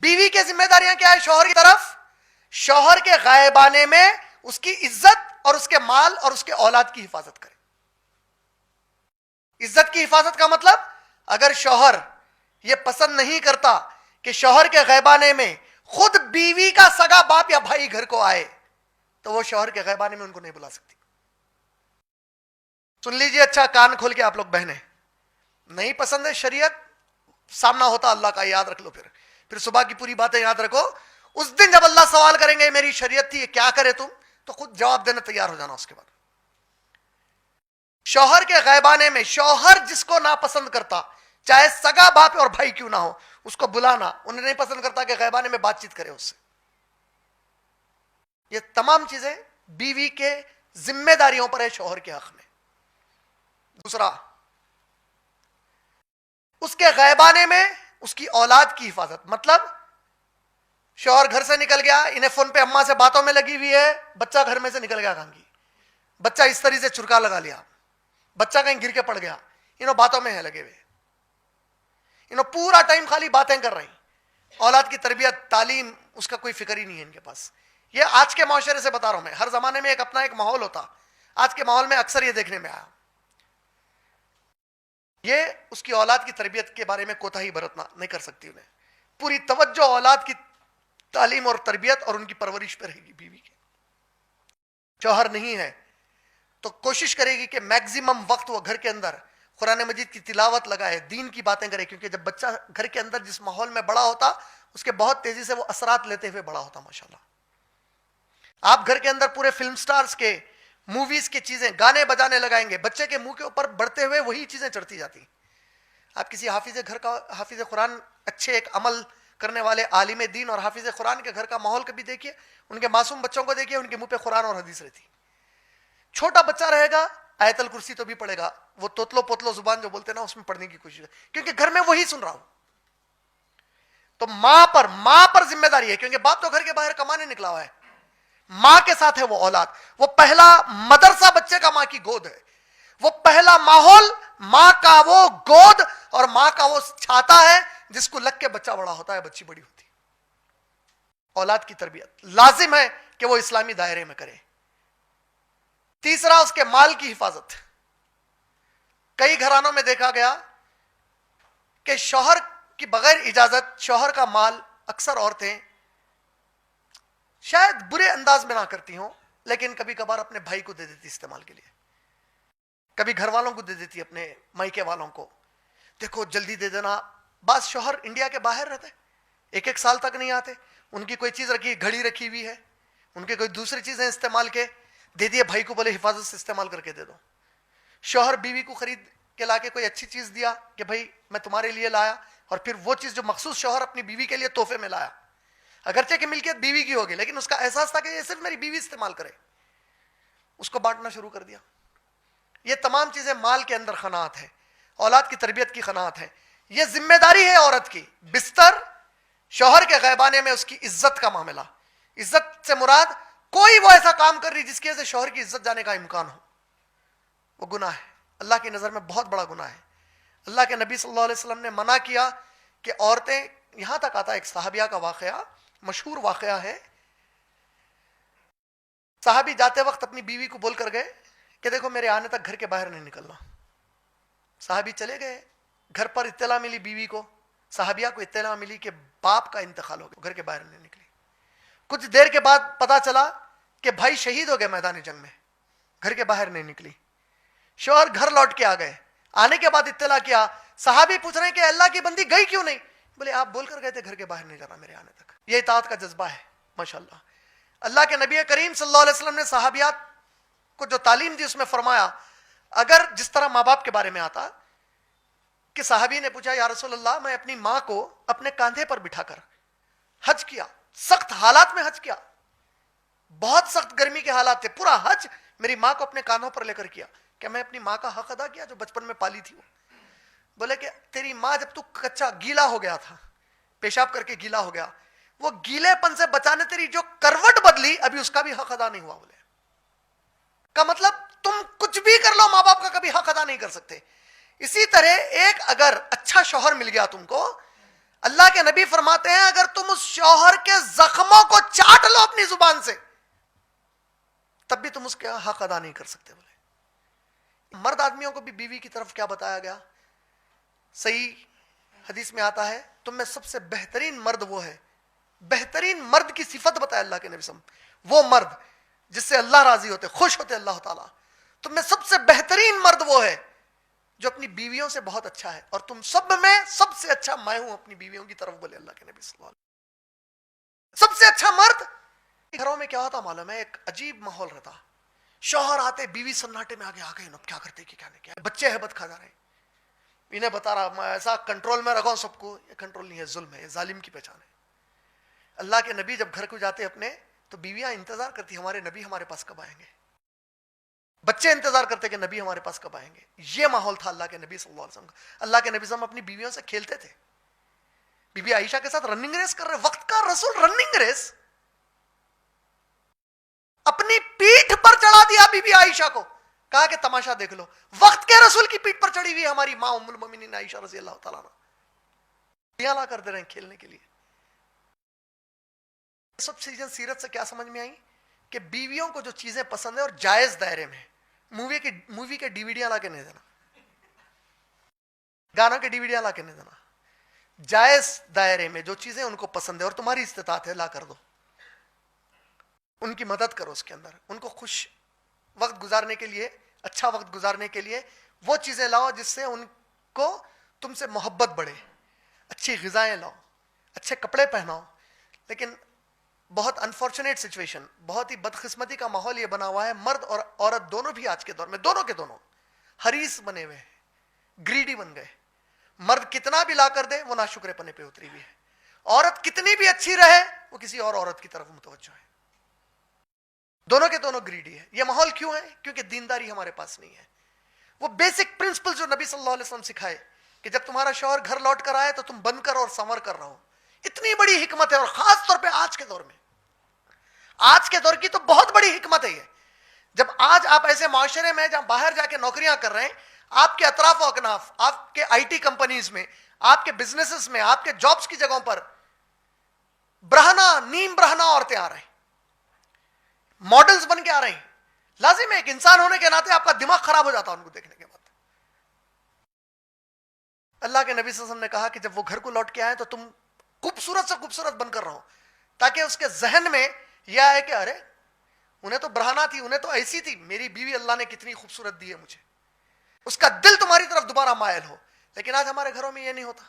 بیوی کی ذمہ داریاں کیا ہے شوہر کی طرف؟ شوہر کے غائب آنے میں اس کی عزت اور اس کے مال اور اس کے اولاد کی حفاظت کرے. عزت کی حفاظت کا مطلب اگر شوہر یہ پسند نہیں کرتا کہ شوہر کے غائب آنے میں خود بیوی کا سگا باپ یا بھائی گھر کو آئے تو وہ شوہر کے غائب آنے میں ان کو نہیں بلا سکتی. سن لیجئے اچھا کان کھول کے آپ لوگ بہنیں, نہیں پسند ہے شریعت, سامنا ہوتا اللہ کا, یاد رکھ لو. پھر صبح کی پوری باتیں یاد رکھو. اس دن جب اللہ سوال کریں گے میری شریعت تھی یہ کیا کرے تم, تو خود جواب دینے تیار ہو جانا. اس کے بعد شوہر کے غائب آنے میں شوہر جس کو ناپسند کرتا, چاہے سگا باپ اور بھائی کیوں نہ ہو, اس کو بلانا. انہیں نہیں پسند کرتا کہ غائب آنے میں بات چیت کرے اس سے. یہ تمام چیزیں بیوی کے ذمہ داریوں پر ہے شوہر کے حق میں. دوسرا, اس کے غائب آنے میں اس کی اولاد کی حفاظت. مطلب شوہر گھر سے نکل گیا, انہیں فون پہ اماں سے باتوں میں لگی ہوئی ہے, بچہ گھر میں سے نکل گیا کہاں کی, بچہ اس طریقے سے چرکا لگا لیا, بچہ کہیں گر کے پڑ گیا, انہوں باتوں میں ہے لگے ہوئے, انہوں پورا ٹائم خالی باتیں کر رہی. اولاد کی تربیت تعلیم اس کا کوئی فکر ہی نہیں ہے ان کے پاس. یہ آج کے معاشرے سے بتا رہا ہوں میں, ہر زمانے میں ایک اپنا ایک ماحول ہوتا, آج کے ماحول میں اکثر یہ دیکھنے میں آیا. یہ اس کی اولاد کی تربیت کے بارے میں کوتاہی برتنا نہیں کر سکتی. انہیں پوری توجہ اولاد کی تعلیم اور تربیت اور ان کی پرورش پہ رہے گی. بیوی کے شوہر نہیں ہے تو کوشش کرے گی کہ میکزیمم وقت وہ گھر کے اندر قرآن مجید کی تلاوت لگائے, دین کی باتیں کرے, کیونکہ جب بچہ گھر کے اندر جس ماحول میں بڑا ہوتا اس کے بہت تیزی سے وہ اثرات لیتے ہوئے بڑا ہوتا. ماشاءاللہ آپ گھر کے اندر پورے فلم سٹارز کے موویز کی چیزیں گانے بجانے لگائیں گے, بچے کے منہ کے اوپر بڑھتے ہوئے وہی چیزیں چڑھتی جاتی. آپ کسی حافظ گھر کا, حافظ قرآن اچھے ایک عمل کرنے والے عالم دین اور حافظ قرآن کے گھر کا ماحول کبھی دیکھیے, ان کے معصوم بچوں کو دیکھیے, ان کے منہ پہ قرآن اور حدیث رہتی. چھوٹا بچہ رہے گا آیت الکرسی تو بھی پڑھے گا, وہ توتلو پوتلو زبان جو بولتے ہیں نا اس میں پڑھنے کی کوشش ہے, کیونکہ گھر میں وہی سن رہا ہوں. تو ماں پر ذمہ داری ہے, کیونکہ باپ تو گھر کے باہر کمانے نکلا ہوا ہے. ماں کے ساتھ ہے وہ اولاد. وہ پہلا مدرسہ بچے کا ماں کی گود ہے, وہ پہلا ماحول ماں کا وہ گود اور ماں کا وہ چھاتا ہے جس کو لگ کے بچہ بڑا ہوتا ہے, بچی بڑی ہوتی. اولاد کی تربیت لازم ہے کہ وہ اسلامی دائرے میں کرے. تیسرا, اس کے مال کی حفاظت. کئی گھرانوں میں دیکھا گیا کہ شوہر کی بغیر اجازت شوہر کا مال اکثر عورتیں شاید برے انداز میں نہ کرتی ہوں, لیکن کبھی کبھار اپنے بھائی کو دے دیتی استعمال کے لیے, کبھی گھر والوں کو دے دیتی, اپنے مائکے والوں کو, دیکھو جلدی دے دینا. بعض شوہر انڈیا کے باہر رہتے, ایک سال تک نہیں آتے, ان کی کوئی چیز رکھی, گھڑی رکھی ہوئی ہے, ان کے کوئی دوسری چیزیں استعمال کے دے دیے بھائی کو, بولے حفاظت سے استعمال کر کے دے دو. شوہر بیوی کو خرید کے لا کے کوئی اچھی چیز دیا کہ بھائی میں تمہارے لیے لایا, اور پھر وہ چیز جو مخصوص شوہر اپنی بیوی کے لیے تحفے میں لایا, اگرچہ کہ ملکیت بیوی کی ہوگی, لیکن اس کا احساس تھا کہ یہ صرف میری بیوی استعمال کرے, اس کو بانٹنا شروع کر دیا. یہ تمام چیزیں مال کے اندر قناعت ہے, اولاد کی تربیت کی قناعت ہے. یہ ذمہ داری ہے عورت کی. بستر, شوہر کے غائب آنے میں اس کی عزت کا معاملہ. عزت سے مراد کوئی وہ ایسا کام کر رہی جس کی وجہ سے شوہر کی عزت جانے کا امکان ہو, وہ گناہ ہے, اللہ کی نظر میں بہت بڑا گناہ ہے. اللہ کے نبی صلی اللہ علیہ وسلم نے منع کیا کہ عورتیں, یہاں تک آتا ایک صحابیہ کا واقعہ, مشہور واقعہ ہے. صحابی جاتے وقت اپنی بیوی کو بول کر گئے کہ دیکھو میرے آنے تک گھر کے باہر نہیں نکلنا. صحابی چلے گئے, گھر پر اطلاع ملی بیوی کو, صحابیہ کو اطلاع ملی کہ باپ کا انتقال ہو گیا, گھر کے باہر نہیں نکلی. کچھ دیر کے بعد پتا چلا کہ بھائی شہید ہو گئے میدان جنگ میں, گھر کے باہر نہیں نکلی. شوہر گھر لوٹ کے آ گئے, آنے کے بعد اطلاع کیا, صحابی پوچھ رہے ہیں کہ اللہ کی بندی گئی کیوں نہیں؟ بولے آپ بول کر گئے تھے گھر کے باہر نہیں جانا میرے آنے تک. یہ اطاعت کا جذبہ ہے ماشاءاللہ. اللہ کے نبی کریم صلی اللہ علیہ وسلم نے صحابیات کو جو تعلیم دی اس میں فرمایا, اگر جس طرح ماں باپ کے بارے میں آتا کہ صحابی نے پوچھا یا رسول اللہ میں اپنی ماں کو اپنے کاندھے پر بٹھا کر حج کیا, سخت حالات میں حج کیا, بہت سخت گرمی کے حالات تھے, پورا حج میری ماں کو اپنے کاندھوں پر لے کر کیا, کہ میں اپنی ماں کا حق ادا کیا جو بچپن میں پالی تھی. وہ بولے کہ تیری ماں جب تو کچا گیلا ہو گیا تھا, پیشاب کر کے گیلا ہو گیا, وہ گیلے پن سے بچانے تیری جو کروٹ بدلی ابھی اس کا بھی حق ادا نہیں ہوا. بولے کا مطلب تم کچھ بھی کر لو ماں باپ کا کبھی حق ادا نہیں کر سکتے. اسی طرح ایک اگر اچھا شوہر مل گیا تم کو, اللہ کے نبی فرماتے ہیں اگر تم اس شوہر کے زخموں کو چاٹ لو اپنی زبان سے تب بھی تم اس کا حق ادا نہیں کر سکتے. بولے مرد آدمیوں کو بھی بیوی کی طرف کیا بتایا گیا؟ صحیح حدیث میں آتا ہے تم میں سب سے بہترین مرد وہ ہے, بہترین مرد کی صفت بتایا اللہ کے نبی صلی اللہ علیہ وسلم, وہ مرد جس سے اللہ راضی ہوتے, خوش ہوتے اللہ تعالیٰ. تم میں سب سے بہترین مرد وہ ہے جو اپنی بیویوں سے بہت اچھا ہے, اور تم سب میں سب سے اچھا میں ہوں اپنی بیویوں کی طرف, بولے اللہ کے نبی صلی اللہ علیہ وسلم. سب سے اچھا مرد. گھروں میں کیا ہوتا معلوم ہے, ایک عجیب ماحول رہتا. شوہر آتے, بیوی سناٹے میں آگے آگے کیا کرتے کہ کیا نہیں کیا, بچے ہیبت کھا جا رہے ہیں, انہیں بتا رہا میں ایسا کنٹرول میں رکھا ہوں سب کو. یہ کنٹرول نہیں ہے, ظلم ہے, یہ ظالم کی پہچان ہے. اللہ کے نبی جب گھر کو جاتے اپنے تو بیویاں انتظار کرتی ہمارے نبی ہمارے پاس کب آئیں گے, بچے انتظار کرتے کہ نبی ہمارے پاس کب آئیں گے. یہ ماحول تھا اللہ کے نبی صلی اللہ علیہ وسلم کا. اللہ کے نبی صلی اللہ علیہ وسلم اپنی بیویوں سے کھیلتے تھے. بی بی عائشہ کے ساتھ رننگ ریس کر رہے, وقت کا رسول رننگ ریس, اپنی پیٹھ پر چڑھا دیا بی بی عائشہ کو, کہا کہ تماشا دیکھ لو. وقت کے رسول کی پیٹھ پر چڑھی ہوئی ہماری ماں ام المومنین عائشہ رضی اللہ تعالیٰ عنہا لا کر دے رہے ہیں کھیلنے کے لیے. سب چیزیں سیرت سے کیا سمجھ میں آئی کہ بیویوں کو جو چیزیں پسند ہیں اور جائز دائرے میں, مووی کے ڈی وی ڈیاں لا کے نہیں دینا, گانوں کے ڈی وی ڈیاں لا کے نہیں دینا, جائز دائرے میں جو چیزیں ان کو پسند ہے اور تمہاری استطاعت ہے لا کر دو, ان کی مدد کرو اس کے اندر, ان کو خوش وقت گزارنے کے لیے, اچھا وقت گزارنے کے لیے وہ چیزیں لاؤ جس سے ان کو تم سے محبت بڑھے, اچھی غذائیں لاؤ, اچھے کپڑے پہناؤ. لیکن بہت انفارچونیٹ سچویشن, بہت ہی بدقسمتی کا ماحول یہ بنا ہوا ہے, مرد اور عورت دونوں بھی آج کے دور میں دونوں کے دونوں حریص بنے ہوئے ہیں, گریڈی بن گئے. مرد کتنا بھی لا کر دے وہ ناشکرے پنے پہ اتری ہوئی ہے, عورت کتنی بھی اچھی رہے وہ کسی اور عورت کی طرف متوجہ ہے. دونوں کے دونوں گریڈی ہے. یہ ماحول کیوں ہے؟ کیونکہ دینداری ہمارے پاس نہیں ہے. وہ بیسک پرنسپل جو نبی صلی اللہ علیہ وسلم سکھائے کہ جب تمہارا شوہر گھر لوٹ کر آئے تو تم بن کر اور سنور کر رہو, اتنی بڑی حکمت ہے. اور خاص طور پہ آج کے دور میں, آج کے دور کی تو بہت بڑی حکمت ہے یہ. جب آج آپ ایسے معاشرے میں جہاں باہر جا کے نوکریاں کر رہے ہیں, آپ کے اطراف و اکناف, آپ کے آئی ٹی کمپنیز میں, آپ کے بزنسز میں, آپ کے جابز کی جگہوں پر برہنا, نیم برہنا عورتیں آ رہے ہیں, ماڈلز بن کے آ رہے ہیں. لازم ہے, ایک انسان ہونے کے ناطے آپ کا دماغ خراب ہو جاتا ہے ان کو دیکھنے کے بعد. اللہ کے نبی صلی اللہ علیہ وسلم نے کہا کہ جب وہ گھر کو لوٹ کے آئے تو تم خوبصورت سے خوبصورت بن کر رہو, تاکہ اس کے ذہن میں یہ آئے کہ ارے انہیں تو برہنا تھی, انہیں تو ایسی تھی, میری بیوی اللہ نے کتنی خوبصورت دی ہے مجھے, اس کا دل تمہاری طرف دوبارہ مائل ہو. لیکن آج ہمارے گھروں میں یہ نہیں ہوتا.